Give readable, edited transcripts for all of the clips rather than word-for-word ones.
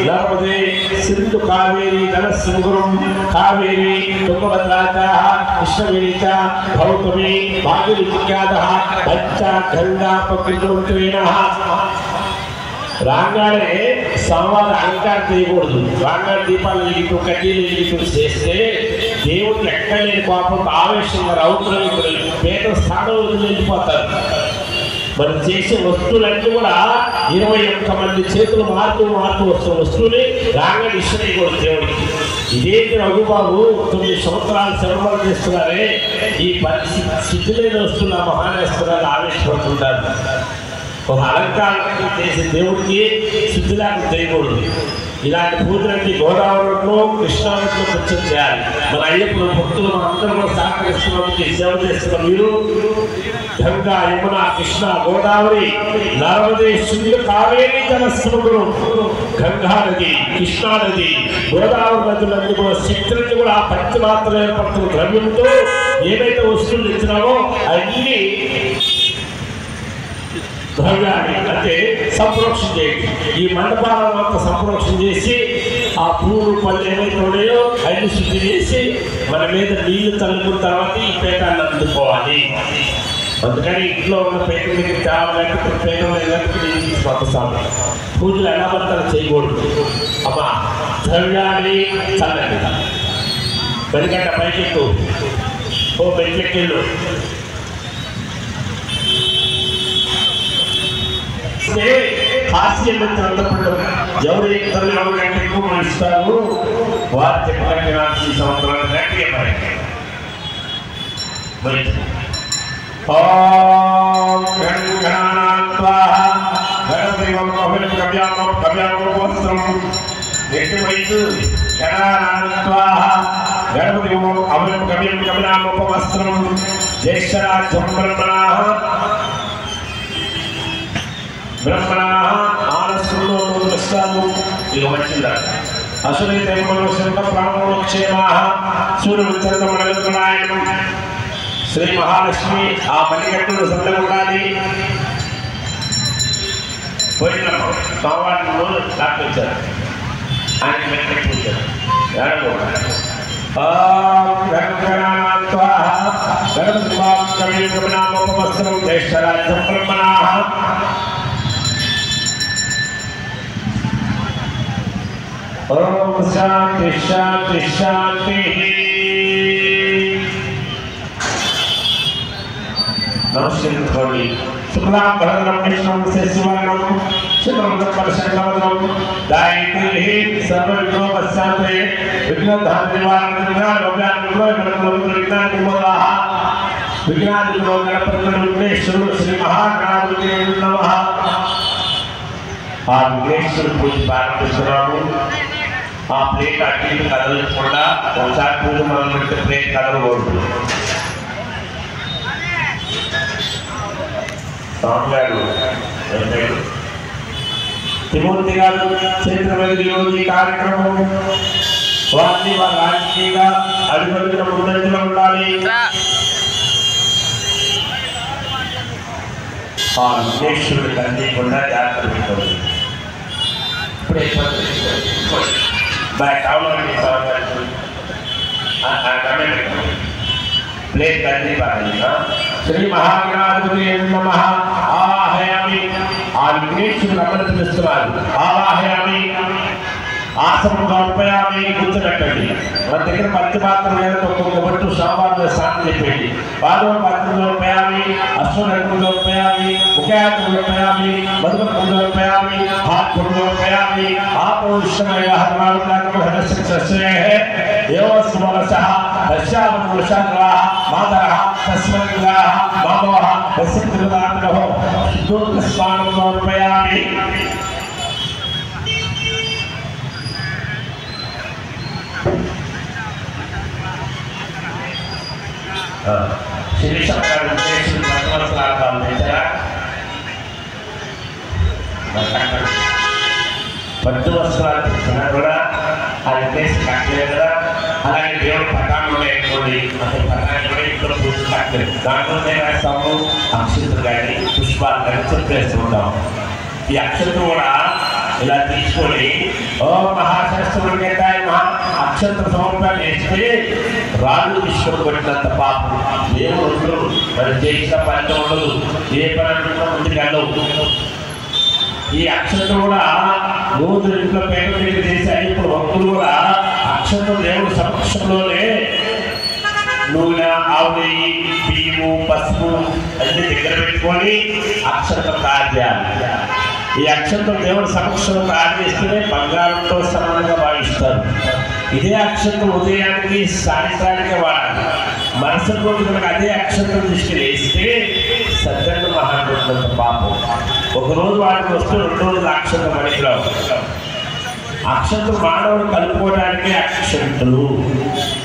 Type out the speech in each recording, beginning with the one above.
నర్మదే సింధు కావేరీ ధనస్సుగురం కావేరీ తుంగభద్రాచ కృష్ణవేణి చ గౌతమి భాగీరథ్యాదః పంచ గంగా ప్రకృతివేణ రాగానే సంవాద అలంకారం చేయకూడదు. రాగానే దీపాలు వెలిగితూ కడ్డీలు వెలిగితూ చేస్తే దేవుడికి ఎక్కడ లేని కోపం ఆవేశంగా రౌద్రం పేద స్థానంలో వెళ్ళిపోతారు. మనం చేసే వస్తువులన్నీ కూడా 21 మంది చేతులు మారుతూ వస్తున్న వస్తువుని రాగానే ఇష్టం దేవుడికి. ఇదేంటి రఘుబాబు 9 సంవత్సరాలు శ్రమలు చేస్తున్నారే, ఈ పరిస్థితి సిద్ధులైన వస్తువుల మహానేశ్వరాలు ఆవేశపడుతుంటారు. ఒక అలంకారం చేసే దేవుడికి శుద్ధిలాగా చేయకూడదు. ఇలాంటి పూజలన్నీ గోదావరిలో కృష్ణానదిలో కూర్చొని చేయాలి. మన అయ్యప్పుడు భక్తులు మనందరూ కూడా సహకరిస్తున్నటువంటి సేవ చేస్తున్న మీరు గంగా యమున కృష్ణ గోదావరి నర్మదే సింధు కావేరీ జలసముద్రం గంగా నది కృష్ణా నది గోదావరి నదులన్నీ కూడా శక్తులన్నీ కూడా ఆ పంచమాత్రలు ఏర్పడుతున్న ద్రవ్యంతో ఏవైతే వస్తువులు ఇచ్చినామో అన్నీ ద్రవ్యాన్ని అంటే సంప్రోక్షణ చేయండి. ఈ మండపాలను అంతా సంప్రోక్షణ చేసి ఆ పూలు పళ్ళు ఏవైతే ఉన్నాయో అన్ని శుద్ధి చేసి మన మీద నీళ్లు చల్లుకున్న తర్వాత ఈ పీఠాన్ని అందుకోవాలి. అందుకని ఇంట్లో ఉన్న పీఠ మీద తేవాలంటే పీఠం పంపిస్తాము. పూజలు ఎలా పడతారో చేయకూడదు. అమ్మా ద్రవ్యాన్ని చల్లండి. వెనుకంట పైకెత్తు ఓ మెట్లెక్కిళ్ళు హాస్యం ఎవరు ఎవరికంటే ఎక్కువ ఇస్తారు వారు చెప్పిన సంవత్సరాలు గట్టిగా ఎట్టి వయసు గణపతి అవయం కవ్యం కవినామోపవస్త్రం జ్యేష్ఠరాజ్యం బ్రహ్మణ ఆనస్సులో వస్తాము. ఇక వచ్చిందా అసురీ తెమ్మలు శంక ప్రాణోక్షేమా సూర్యచంద్రమణాయనం శ్రీ మహాలక్ష్మి ఆ మణిగట్టును సందం ఉండాలి. పోయినప్పుడు సోమవారం డాక్టర్ వచ్చారు. ఆయన మెట్లకి పూజారు. గణపతి కవినామోపవస్త్రం జ్యేష్ఠరాజ్యం బ్రహ్మణ ఓం శాంతి శాంతి శాంతి. నమస్కరించుకోండి. శుక్లాంబరం విష్ణుం శశివర్ణం శుక్లం గాయత్రీ సర్వవిఘ్నోపశాంతే విఘ్నాదిలో గణపతి విఘ్నేశ్వరుడు శ్రీ మహాగణాధిపతి నమః. ఆ విఘ్నేశ్వరుడు పూజ ప్రారంభిస్తున్నాము. ఆ ప్లేట్ అటు కదలకుండా ఒకసారి పూజ మొదలు పెడితే ప్లేట్ కదలకూడదు. స్వామిగారు తిమూర్తి గారు చరిత్ర మీద ఈ కార్యక్రమం వారిని వారి రాజకీయంగా అడుగుడుగున ముందంజలో ఉండాలి. ఆ విఘ్నేశ్వరుడు కనిపించకుండా జాగ్రత్త పెట్టుకోవాలి. ఇప్పుడే ప్లేట్ కంది శ్రీ మహాగణాధిపతి నమః. ఆవాహయామి. ఆ విఘ్నేశ్వరుడు అమలు తెలుస్తున్నారు. ఆవాహయామి. ఆసనం సమర్పయామి. కూర్చోబెట్టండి. మన దగ్గర పంచమాత్రం లేదా ఒక్కొక్క బట్టు సోమవారం స్నానం చెప్పండి. పాదవ పాత్రం సమర్పయామి. అశ్వరత్నం సమర్పయామి. ముఖ్యాత్రం సమర్పయామి. మధుర సమర్పయామి. హాత్ సమర్పయామి. ఆపవిష్ణమయ మాతరః తస్మద్గాః మామోః వసిత్రదానః శుద్ధోదకస్నానం సమర్పయామి. శిరీష గారు ఉద్దేశించిన పట్టువస్త్రాలు తెచ్చారా? పట్టు వస్త్రాలు తెచ్చినా కూడా ఆ ఉద్దేశం కట్టలేదు కదా. అలాగే దేవుడు పటాలు లేకపోండి, అసలు పటాలు కూడా ఇంట్లో పూజ కట్టలేదు. దాంట్లోనే వేస్తాము అక్షంతులు కానీ పుష్పాలు కానీ చెట్టు వేస్తూ ఉంటాం. ఈ అక్షంతులు కూడా ఇలా తీసుకొని ఓ మహాశాస్త్రమణికేతాయ మహా అక్షంత సమర్పణ వేస్తే రాళ్ళు తీసుకొని కొట్టినంత పాపం దేవుడు ఉండరు. మరి చేసిన పని ఉండదు, ఏ పని ముందుకెళ్ళవు. ఈ అక్షంత కూడా రోజు ఇంట్లో పేట మీద చేశాయి. ఇప్పుడు భక్తులు కూడా అక్షంత దేవుడు సమక్షంలోనే నూనె, ఆవు నెయ్యి, బియ్యము, పసుపు అన్ని దగ్గర పెట్టుకొని అక్షంతం తయారు చేయాలి. ఈ అక్షంతం దేవుడి సమక్షంలో తయారు చేస్తేనే బంగారంతో సమానంగా భావిస్తారు. ఇదే అక్షంతం ఉదయానికి సాయంత్రానికి వాడాలి. మరుసటి రోజు కనుక అదే అక్షంతం తీసుకుని వేస్తే సజ్జన మహానుభవంత పాపం. ఒకరోజు వాడికి వస్తే 2 రోజులు అక్షంతం పనికిరావు. అక్షంతులు మానవుడు కలుపుకోవడానికి అక్షంతులు.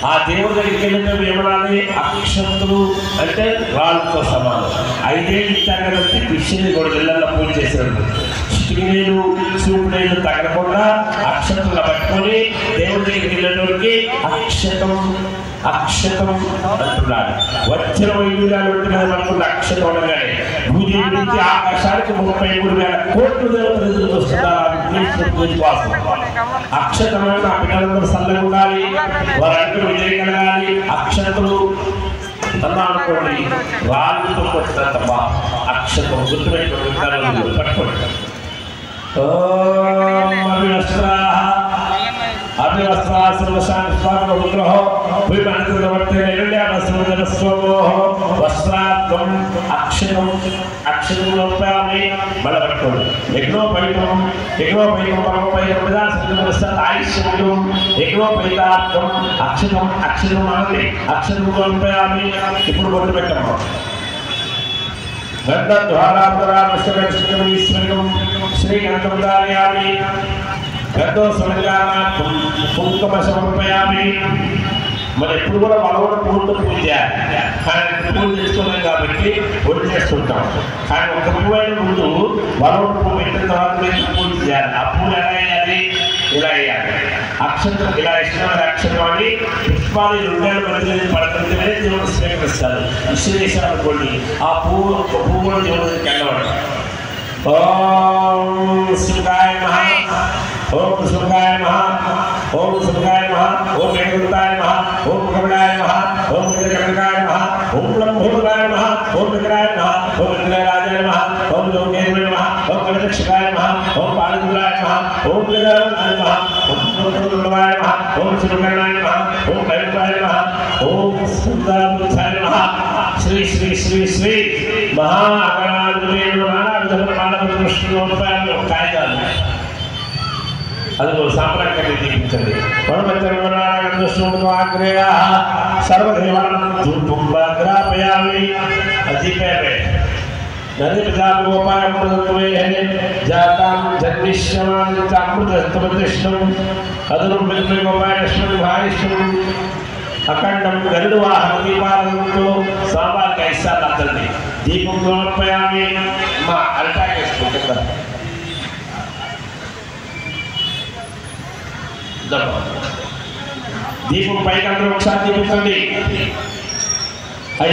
ఆ దేవుడి దగ్గరికి వెళ్ళినప్పుడు ఏమనాలి? అక్షంతులు అంటే రాళ్ళతో సమానం. 5 ఏళ్ళు ఇచ్చారు కాబట్టి పిచ్చిని కూడా ఇళ్లలో పూజ చేసినట్టు చిటికీలు చూపునీళ్ళు తగ్గకుండా అక్షంతులు పట్టుకొని దేవుడి దగ్గరికి వెళ్ళేటోడికి అక్షతం అంటున్నాడు. వచ్చిన వైద్యురాలు ఉంటున్నది మనకు అక్షతం ఉండగానే భూమి నుంచి ఆకాశానికి 33,000 కోట్ల దేవతలు ఎదురు వస్తున్నారు పూజ కోసం. అక్షతమైన నా పిల్లలందరూ సల్లగా ఉండాలి, వారందరూ విజయం కలగాలి. అక్షతలు అన్నా అనుకోండి, రాళ్ళతో కొట్టినంత అక్షతం గుర్తుపెట్టుకోండి, పట్టుకోండి. ఇప్పుడు మొదలు పెట్టాము. శ్రీగంధం దారయామి, గంధో సమర్పయామి, కుంకుమ సమర్పయామి. మరి ఎప్పుడు కూడా వలవడ పూలతో పూజ చేయాలి. కానీ పూలు తెచ్చుకోలేం కాబట్టి ఒడి చేస్తుంటాం. కానీ ఒక పువ్వు అయిన ముందు వలవడ పువ్వు పెట్టిన తర్వాత పూజ చేయాలి. ఆ పూలు ఎలా వేయాలి? ఇలా వేయాలి. అక్షంతం ఇలా ఇష్టమైన అక్షరం అని పుష్పాలు 2 ఏళ్ళ మధ్యలో పడుతుంటేనే దేవుడు స్వీకరిస్తారు. విశ్లేషణ అనుకోండి, ఆ పువ్వు కూడా దేవుడికి వెళ్ళవడం. ఓం శివాయ నమః, ఓం శివాయ నమః, ఓం శివాయ నమః, ఓం ఏకదంతాయ నమః, ఓం కమలాయ నమః, ఓం కనకాయ నమః, ఓం లంబోదరాయ నమః, ఓం విగ్రహాయ నమః, ఓం విగ్రహరాజాయ నమః, ఓం లోకేశ్వరాయ నమః, ఓం కనకక్షకాయ నమః, ఓం పాలకురాయ నమః, ఓం విగ్రహాయ నమః, ఓం కుంకుమాయ నమః, ఓం శ్రీకరణాయ నమః, ఓం కైలాయ నమః, ఓం సుందరాయ నమః. శ్రీ శ్రీ శ్రీ శ్రీ కాగితాలు అది సాంప్రదాయంగా దీపించండి. సర్వదేవాగ్రాపయామి అధిపేపే అఖండం గరుడు వాహన దీపాలతో స్వామివారికి 5 సార్లు అర్థండి. దీపం సమర్పయామి. మా అల్టాక్ వేసుకుంటుందా దీపం పైకి అందరూ ఒకసారి దీపించండి.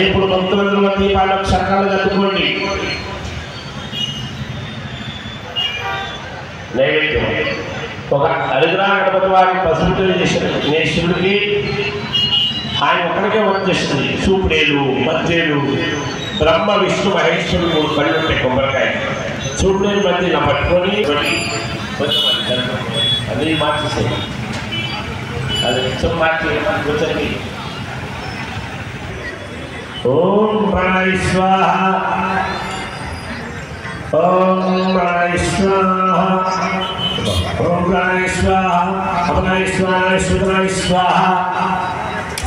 ఇప్పుడు 9 దీపాలు చక్రాలు కట్టుకోండి. నైవేద్యం ఒక హరిద్రా గణపతి వారికి పసుపుతో చేసిన శివుడికి ఆయన ఒక్కడికే వచ్చేస్తుంది. చూపుడేలు, మధ్యలు, బ్రహ్మ విష్ణు మహేశ్వరుడు 3 కళ్ళు ఉంటాయి. కొబ్బరికాయ చూపుడేలు మధ్య ఇలా పట్టుకొని అది మార్చేసేది. అది నిత్యం మార్చి కూర్చొని ఓం ప్రాణాయ స్వాహ, ఓం ప్రాణాయ స్వాహ, ఓం ప్రాణాయ స్వాహ, అపనాయ స్వాహ, సుతనాయ స్వాహ.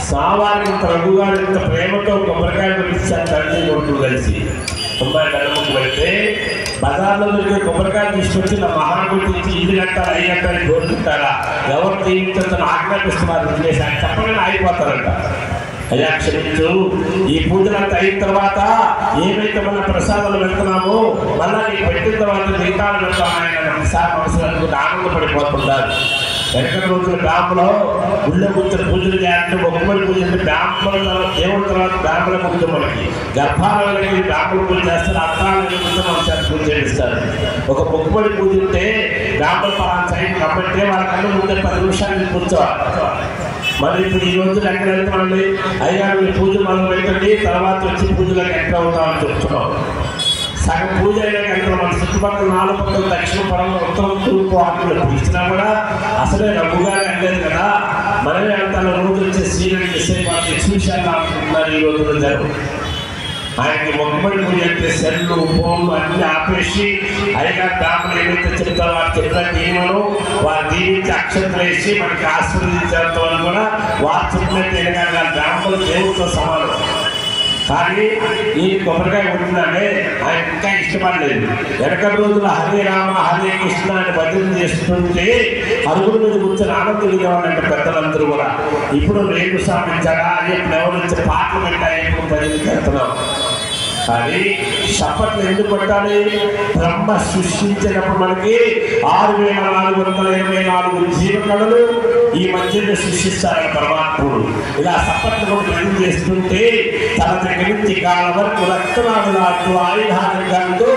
స్వామివారికి ఇంత రఘుగారు ఇంత ప్రేమతో కొబ్బరికాయలు పెట్టించారు తండ్రి కొడుకులు కలిసి. అమ్మాయి గడపకు వెళ్తే బజార్లో దొరికే కొబ్బరికాయలు తీసుకొచ్చి నా మహానుభూతి ఇచ్చి 5 గంటలు 5 గంటలు కోరుకుంటారా? ఎవరు తీయించని ఆజ్ఞాపిస్తున్నారు వదిలేసి ఆయన చెప్పగానే ఆగిపోతారంట. అయ్యా క్షమించు, ఈ పూజలంతా అయిన తర్వాత ఏమైతే మన ప్రసాదాలు వెళ్తున్నామో మళ్ళా నీకు పెట్టిన తర్వాత మిగతాలు వెళ్తాం ఆయన ఒకసారి మనసులో అనుకుంటే ఆనందపడిపోతున్నారు. వెనకటి రోజుల బ్రాహ్మలో గుళ్ళో కూర్చొని పూజలు చేయాలంటే మొక్కుబడి పూజ అంటే బ్రాహ్మణుల తర్వాత దేవుడి తర్వాత బ్రాహ్మణ పూజ మనకి గర్భాలకి బ్రాహ్మణ పూజ చేస్తారు, అర్థాలకి పూజ చేస్తారు. ఒక మొక్కుబడి పూజ ఉంటే బ్రాహ్మణ పరాన్ని సైడ్ కాబట్టి వాళ్ళకన్నా ముందే 10 నిమిషాలు కూర్చోవాలి. మరి ఇప్పుడు ఈ రోజులు ఎక్కడ వెళ్తామండి, అయ్యారు మీరు పూజ మొదలు పెట్టండి తర్వాత వచ్చి పూజలకు ఎంటర్ అవుతామని చెప్తున్నాం. సగం పూజ అయినాక ఎంటర్ మన చుట్టుపక్కల 4 పక్కల దక్షిణ పరంగా ఉత్తరం తూర్పు ఆకులు పూజించినా కూడా అసలే రఘుగానే అనలేదు కదా, మనమే అంటాను రోజు వచ్చే సీనియర్ చేసే వాళ్ళకి చూశాను అనుకుంటున్నారు. ఈ రోజుల్లో జరుగు ఆయనకి మొక్కుబడి పూజ అంటే సెల్లు ఫోన్లు అన్ని ఆపేసి అయినా బ్రాహ్మణులు ఏదైతే చెప్తారో వాళ్ళు చెప్పిన నియమను వారు దీవించి అక్షంతలు వేసి మనకి ఆశీర్వదించడంతో కూడా వారు చెప్పినట్టు ఎనగా బ్రాహ్మణులు దేవుడితో సమానం. కానీ ఈ కొబ్బరికాయ ఉంటుందంటే ఆయన ఇంకా ఇష్టపడలేదు. వెనకటి రోజుల హరే రామ హరే కృష్ణ అని భజన చేస్తుంటే అరుగుల మీద కూర్చొని ఆనందించేవాళ్ళంటే పెద్దలందరూ కూడా. ఇప్పుడు రేపు సాధించారా అని ఎవరు పాటలు పెట్టాయి, ఇప్పుడు భజన చేస్తున్నాం. కానీ శపథలు ఎందుకు పట్టాలి? బ్రహ్మ సృష్టించినప్పుడు మనకి 6424 జీవకళలు ఈ మధ్యలో సృష్టిస్తారు పరమాత్ముడు. ఇలా శపథలు కూడా భజన చేస్తుంటే తన దగ్గర నుంచి కాలం వరకు రక్తనాలు నాటు ఆయుధాలు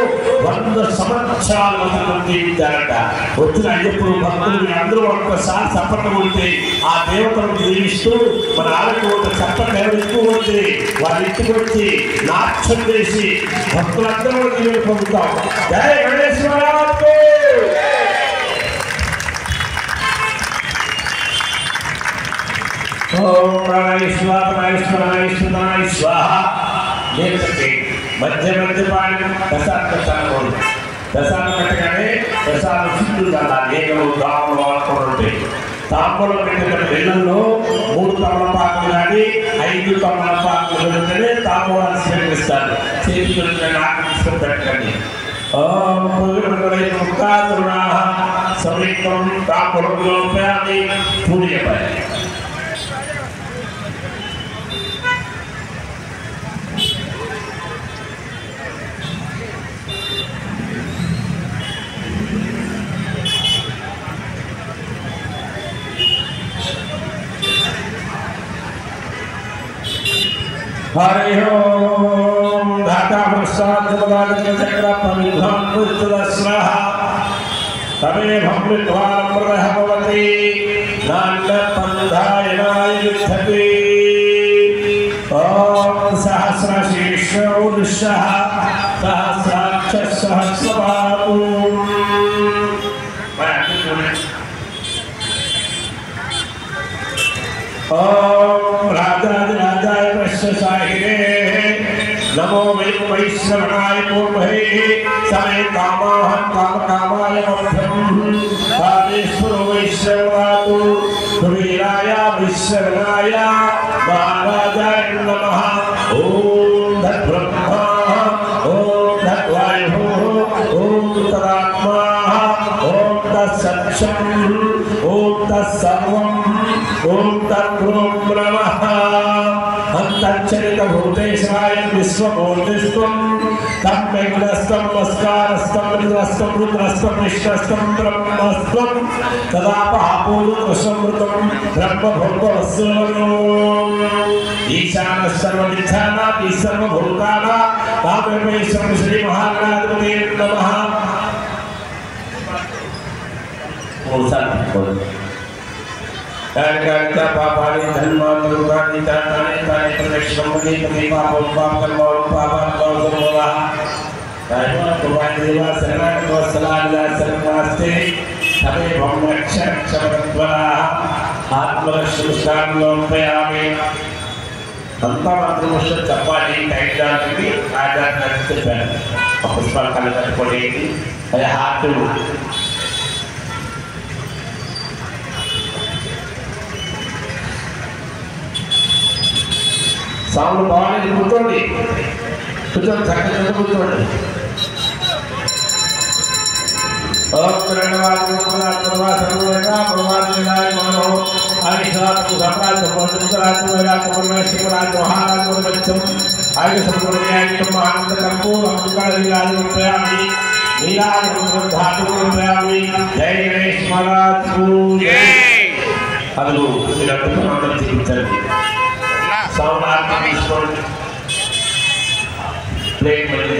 100 సంవత్సరాల వరకు జీవించారట. వచ్చిన అయ్యప్పుడు భక్తులు అందరూ ఒక్కసారి చప్పట్లు ఉంటే ఆ దేవతలను జీవిస్తూ మన ఆడకు ఒక చప్పట్లు ఎవరు ఎక్కువ ఉంటే వాళ్ళ ఇంటికి వచ్చి నాట్యం చేసి భక్తులందరూ జీవనం పొందుతాం. జై గణేశ్వర. ఓం ప్రాణేశ్వర ప్రాణేశ్వర ప్రాణేశ్వర స్వాహ. లేకపోతే మధ్య మధ్య పాడి ప్రసాదం పెట్టగానే ప్రసాదం చుట్టూ కల్లా ఏకలు దాములు వాడుకుంటుంటే తాంబూలం పెట్టిన వెళ్ళల్లో 3 తమలపాకులు కానీ 5 తమలపాకులు పెడితేనే తాంబూలాన్ని స్వీకరిస్తారు. చేతి ఆకర్షణ పెట్టండి. సమీపం తాంబూలంలో పూడియపై हरि ओम धाता प्रसाद चक्र परिभ्रम पुत्रस्रः तमे भमृत्वां प्रहवति नान्य पंधायनाय युद्धति. ओम सहस्रशीर्षोरुषः सहस्राक्षः सहस्रबाहु. ओम राजाधिराजाय वैश्यशाहिने नमो वैश्रवणाय पूर्वहे समय कामाहं कामकामाय मभ्यं कामेश्वरो वैश्रवणातु कुबेराय वैश्रवणाय महाराजाय नमः. ओम धद्ब्रह्मा ओम धद्वायुः ओम तदात्मा ओम तत्सत्यं ओम तत्सर्वं ओम तत्प्रोम नमः. अंतर्चरित भूतेशाय विश्वमूर्तिस्त्वं तन्मेघस्तं नमस्कारस्तं रुद्रस्तं रुद्रस्तं विष्णस्तं ब्रह्मस्त्वं तदापहापूर्वसमृतं ब्रह्मभूतवस्सुनो. ईशानः सर्वविद्यानां सर्वभूतानां तामेवैश्वरं श्रीमहागणाधिपतये नमः. कार्य पापानि धर्मानि दुर्गानि तानि तानि प्रदक्षिणमति पति पापं पापकर्मं पापात्मोदमोहः. तायमा कुमारी देवा शरणागतो सलामिदा शरणास्ते तमे ब्रह्मक्षरक्षरत्वराः आत्मरक्षणस्कार्योपयामि. అంతా మాత్రం విషయం చెప్పాలి. టైం దానికి ఆధ్యాత్మిక చెప్పాను. పుష్పాలు కళ్ళు కట్టుకోండి. అది హార్ట్ సాములు బాగానే కూర్చోండి. కూర్చొని చక్కగా కూర్చోండి. జై గణేష్ మహారాజ్ అదులు మీరందరూ అందరూ చూపించండి. సౌండ్ తీసుకోండి. ప్లేట్ మళ్ళీ